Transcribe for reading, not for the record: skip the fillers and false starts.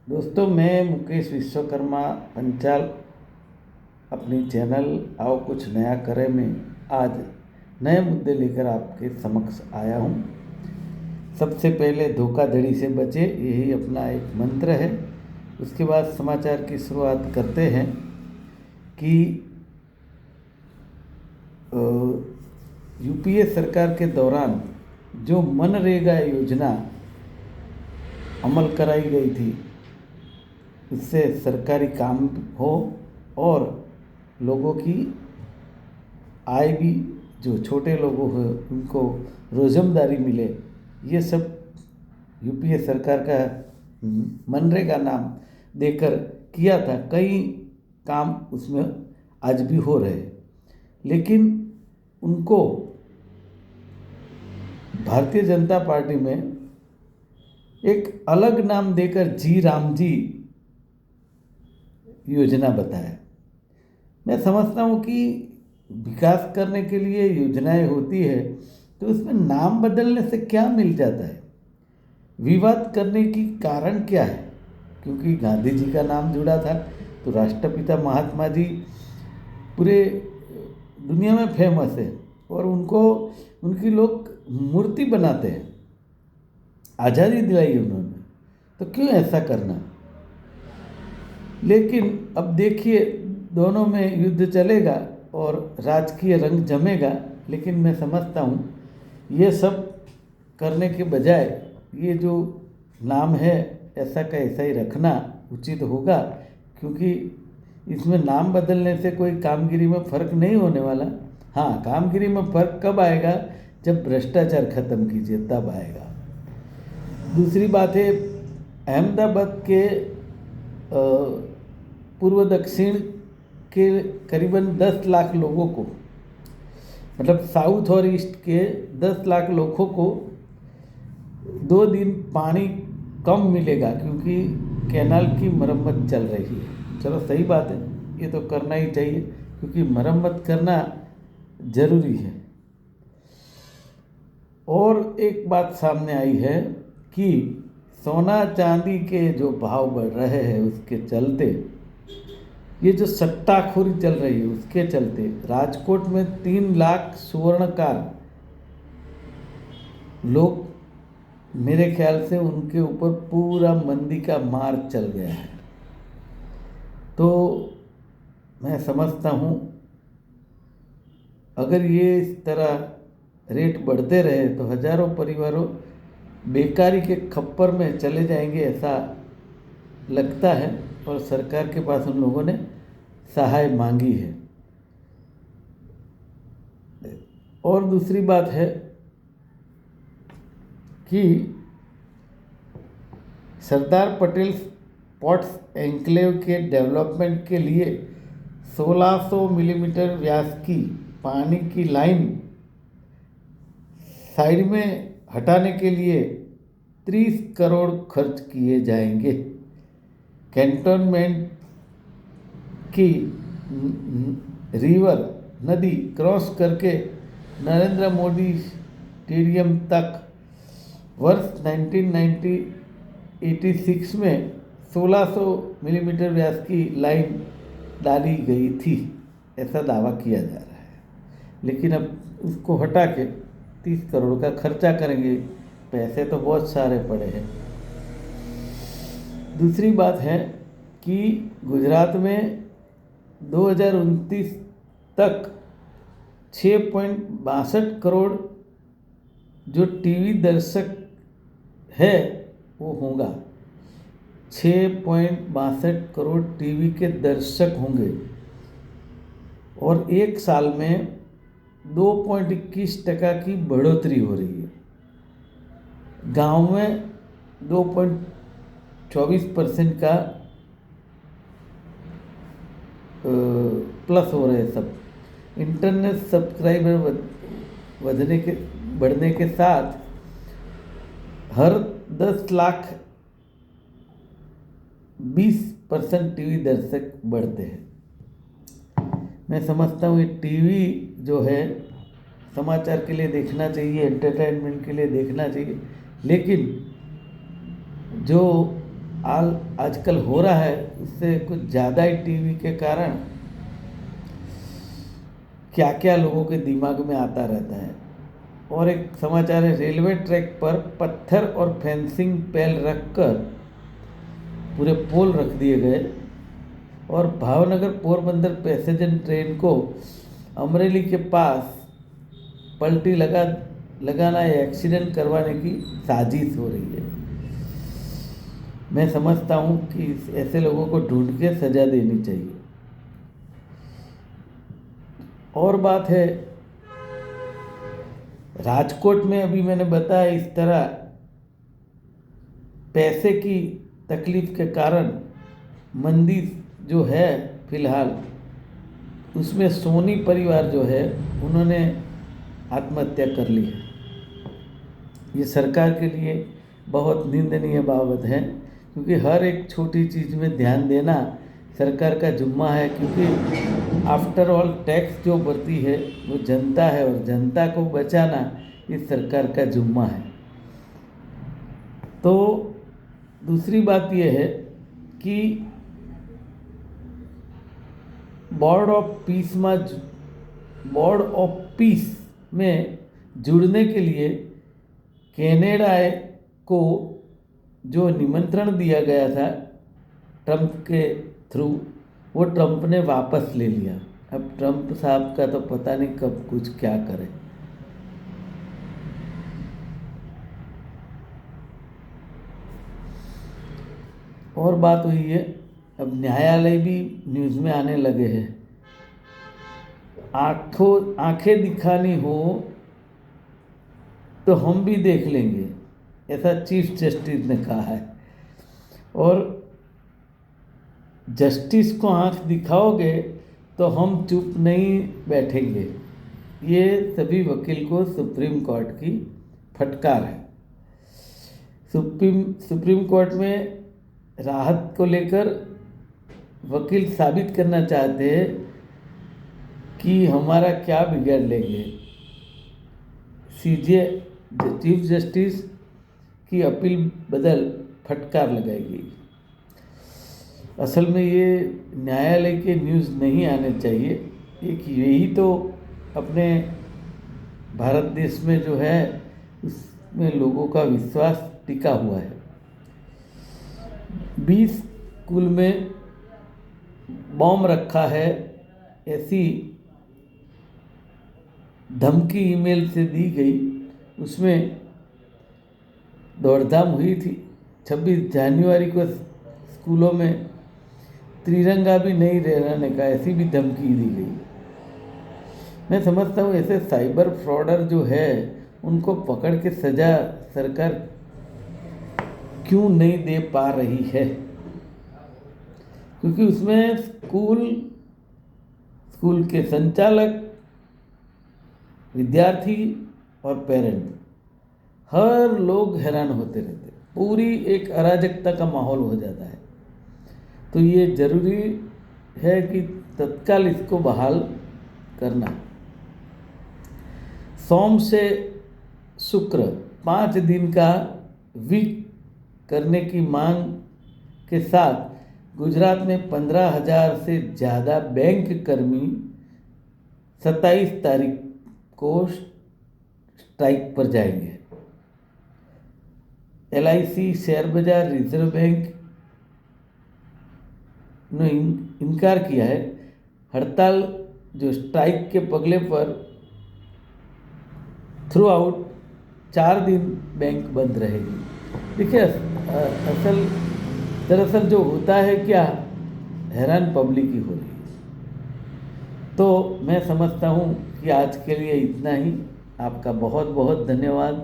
दोस्तों, मैं मुकेश विश्वकर्मा पंचाल अपनी चैनल आओ कुछ नया करें में आज नए मुद्दे लेकर आपके समक्ष आया हूँ। सबसे पहले धोखाधड़ी से बचे, यही अपना एक मंत्र है। उसके बाद समाचार की शुरुआत करते हैं कि यूपीए सरकार के दौरान जो मनरेगा योजना अमल कराई गई थी, उससे सरकारी काम हो और लोगों की आय भी, जो छोटे लोगों हैं उनको रोजमदारी मिले, ये सब यूपीए सरकार का मनरेगा नाम देकर किया था। कई काम उसमें आज भी हो रहे, लेकिन उनको भारतीय जनता पार्टी में एक अलग नाम देकर जी राम जी योजना बताया। मैं समझता हूँ कि विकास करने के लिए योजनाएं होती है, तो उसमें नाम बदलने से क्या मिल जाता है, विवाद करने की कारण क्या है? क्योंकि गांधी जी का नाम जुड़ा था, तो राष्ट्रपिता महात्मा जी पूरे दुनिया में फेमस है और उनकी लोग मूर्ति बनाते हैं। आज़ादी दिलाई उन्होंने, तो क्यों ऐसा करना? लेकिन अब देखिए, दोनों में युद्ध चलेगा और राजकीय रंग जमेगा। लेकिन मैं समझता हूँ ये सब करने के बजाय ये जो नाम है ऐसा का ऐसा ही रखना उचित होगा, क्योंकि इसमें नाम बदलने से कोई कामगिरी में फ़र्क नहीं होने वाला। हाँ, कामगिरी में फ़र्क कब आएगा? जब भ्रष्टाचार ख़त्म कीजिए तब आएगा। दूसरी बात है, अहमदाबाद के पूर्व दक्षिण के करीबन 10 लाख लोगों को, मतलब साउथ और ईस्ट के 10 लाख लोगों को 2 दिन पानी कम मिलेगा, क्योंकि कैनाल की मरम्मत चल रही है। चलो, सही बात है, ये तो करना ही चाहिए, क्योंकि मरम्मत करना ज़रूरी है। और एक बात सामने आई है कि सोना चांदी के जो भाव बढ़ रहे हैं, उसके चलते, ये जो सट्टाखोरी चल रही है उसके चलते राजकोट में 3 लाख स्वर्णकार लोग, मेरे ख्याल से उनके ऊपर पूरा मंदी का मार चल गया है। तो मैं समझता हूँ अगर ये इस तरह रेट बढ़ते रहे तो हजारों परिवारों बेकारी के खप्पर में चले जाएंगे, ऐसा लगता है। और सरकार के पास उन लोगों ने सहाय मांगी है। और दूसरी बात है कि सरदार पटेल स्पोर्ट्स एन्क्लेव के डेवलपमेंट के लिए 1600 मिलीमीटर व्यास की पानी की लाइन साइड में हटाने के लिए 30 करोड़ खर्च किए जाएंगे। कैंटोनमेंट की रिवर नदी क्रॉस करके नरेंद्र मोदी स्टेडियम तक वर्ष 1986 में 1600 मिलीमीटर व्यास की लाइन डाली गई थी, ऐसा दावा किया जा रहा है। लेकिन अब उसको हटा के 30 करोड़ का खर्चा करेंगे। पैसे तो बहुत सारे पड़े हैं। दूसरी बात है कि गुजरात में 2029 तक 6.62 करोड़ जो टीवी दर्शक है वो होगा। 6.62 करोड़ टीवी के दर्शक होंगे और एक साल में 2.21% की बढ़ोतरी हो रही है। गांव में 2.24% का प्लस हो रहे हैं सब। इंटरनेट सब्सक्राइबर बढ़ने के साथ हर 10 लाख 20% टीवी दर्शक बढ़ते हैं। मैं समझता हूँ ये टीवी जो है समाचार के लिए देखना चाहिए, एंटरटेनमेंट के लिए देखना चाहिए, लेकिन जो आजकल हो रहा है उससे कुछ ज़्यादा ही टीवी के कारण क्या क्या लोगों के दिमाग में आता रहता है। और एक समाचार है, रेलवे ट्रैक पर पत्थर और फेंसिंग पैल रखकर पूरे पोल रख दिए गए और भावनगर पोरबंदर पैसेंजर ट्रेन को अमरेली के पास पलटी लगाना या एक्सीडेंट करवाने की साजिश हो रही है। मैं समझता हूँ कि ऐसे लोगों को ढूंढ के सजा देनी चाहिए। और बात है, राजकोट में अभी मैंने बताया इस तरह पैसे की तकलीफ के कारण मंदी जो है फिलहाल, उसमें सोनी परिवार जो है उन्होंने आत्महत्या कर ली है। ये सरकार के लिए बहुत निंदनीय बाबत है, क्योंकि हर एक छोटी चीज़ में ध्यान देना सरकार का जुम्मा है, क्योंकि आफ्टर ऑल टैक्स जो भरती है वो जनता है और जनता को बचाना इस सरकार का जुम्मा है। तो दूसरी बात यह है कि बोर्ड ऑफ पीस में जुड़ने के लिए कनाडा को जो निमंत्रण दिया गया था ट्रंप के थ्रू, वो ट्रंप ने वापस ले लिया। अब ट्रंप साहब का तो पता नहीं कब कुछ क्या करे। और बात हुई है, अब न्यायालय भी न्यूज़ में आने लगे हैं। आंखें दिखानी हो तो हम भी देख लेंगे, ऐसा चीफ जस्टिस ने कहा है। और जस्टिस को आंख दिखाओगे तो हम चुप नहीं बैठेंगे, ये सभी वकील को सुप्रीम कोर्ट की फटकार है। सुप्रीम कोर्ट में राहत को लेकर वकील साबित करना चाहते हैं कि हमारा क्या बिगाड़ लेंगे। सीजे चीफ जस्टिस की अपील बदल फटकार लगाई गई। असल में ये न्यायालय के न्यूज़ नहीं आने चाहिए। एक यही तो अपने भारत देश में जो है उसमें लोगों का विश्वास टिका हुआ है। 20 स्कूल में बॉम्ब रखा है, ऐसी धमकी ईमेल से दी गई। उसमें दौड़धाम हुई थी। 26 जनवरी को स्कूलों में तिरंगा भी नहीं लहराने का ऐसी भी धमकी दी गई। मैं समझता हूँ ऐसे साइबर फ्रॉडर जो है उनको पकड़ के सजा सरकार क्यों नहीं दे पा रही है, क्योंकि उसमें स्कूल के संचालक, विद्यार्थी और पेरेंट हर लोग हैरान होते रहते। पूरी एक अराजकता का माहौल हो जाता है। तो ये ज़रूरी है कि तत्काल इसको बहाल करना। सोम से शुक्र 5 दिन का वीक करने की मांग के साथ गुजरात में 15,000 से ज़्यादा बैंक कर्मी 27 तारीख को स्ट्राइक पर जाएंगे। LIC, शेयर बाजार, रिजर्व बैंक ने इनकार किया है। हड़ताल जो स्ट्राइक के पगले पर थ्रू आउट 4 दिन बैंक बंद रहेगी। देखिए दरअसल जो होता है क्या, हैरान पब्लिक ही हो रही है। तो मैं समझता हूँ कि आज के लिए इतना ही। आपका बहुत बहुत धन्यवाद।